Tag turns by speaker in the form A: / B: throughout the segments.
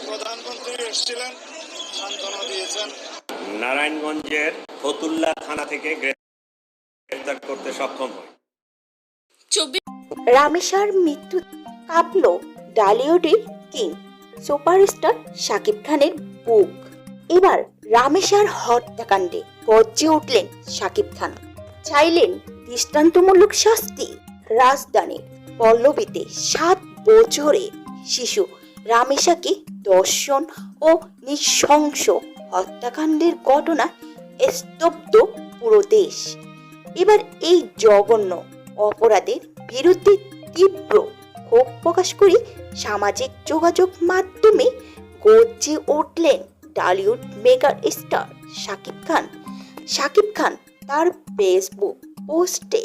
A: প্রধানমন্ত্রী এসেছিলেন, সান্ত্বনা দিয়েছেন।
B: নারায়ণগঞ্জের ফতুল্লা থানা থেকে গ্রেফতার করতে সক্ষম হয়।
C: রামেশার মৃত্যু কাঁপল ডালিউডের কিং সুপারস্টার শাকিব খানের বুক। এবার রামেশার হত্যাকাণ্ডে গর্জে উঠলেন শাকিব খান, চাইলেন দৃষ্টান্তমূলক শাস্তি। রাজধানীর পল্লবীতে 7 বছরের শিশু রামেশাকে ধর্ষণ ও নৃশংস হত্যাকাণ্ডের ঘটনা স্তব্ধ পুরো দেশ। এবার এই জঘন্য অপরাধের বিরুদ্ধে তীব্র ক্ষোভ প্রকাশ করে সামাজিক যোগাযোগ মাধ্যমে গর্জে উঠলেন Tollywood mega star Shakib Khan. Shakib Khan তার ফেসবুক পোস্টে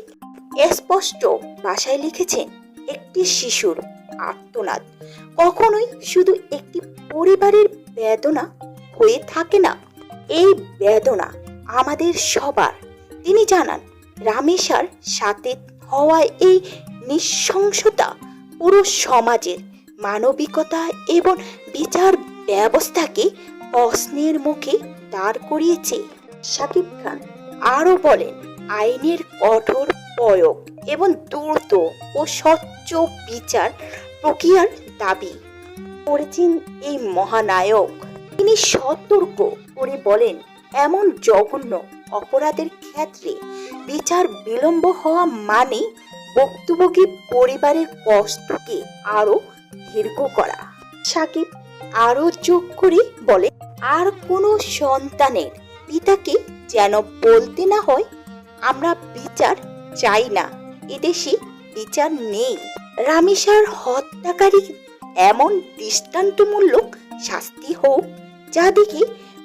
C: স্পষ্ট ভাষায় লিখেছেন, একটি শিশুর আর্তনাদ কখনোই শুধু একটি পরিবারের বেদনা হয়ে থাকে না, এই বেদনা আমাদের সবার। তিনি জানান, রামেশার সাথে হওয়া এই নৃশংসতা পুরো সমাজের মানবিকতা এবং বিচার ব্যবস্থাকে প্রশ্নের মুখে দাঁড় করিয়েছে। শাকিব খান আরও বলেন, আইনের কঠোর প্রয়োগ এবং দ্রুত ও স্বচ্ছ বিচার প্রক্রিয়ার দাবি করেছেন এই মহানায়ক। তিনি সতর্ক করে বলেন, এমন জঘন্য অপরাধের ক্ষেত্রে বিচার বিলম্ব হওয়া মানে ভুক্তভোগী পরিবারের কষ্টকে আরো দীর্ঘ করা। শাকিব আরো যোগ করে বলে, আর কোনো সন্তানের পিতাকে যেন বলতে না হয়, আমরা বিচার চাই না, এদেশে বিচার নেই। রামেশার হত্যাকারী এমন দৃষ্টান্তমূলক শাস্তি হোক, যা দেখে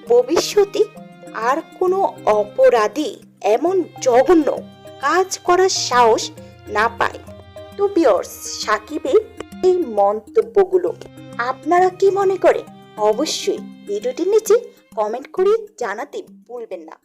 C: ভবিষ্যতে আর কোনো অপরাধী এমন জঘন্য কাজ করার সাহস না পায়। তো ভিউয়ার্স, শাকিবের এই মন্তব্যগুলো আপনারা কি মনে করেন? অবশ্যই ভিডিওটির নিচে কমেন্ট করে জানাতে ভুলবেন না।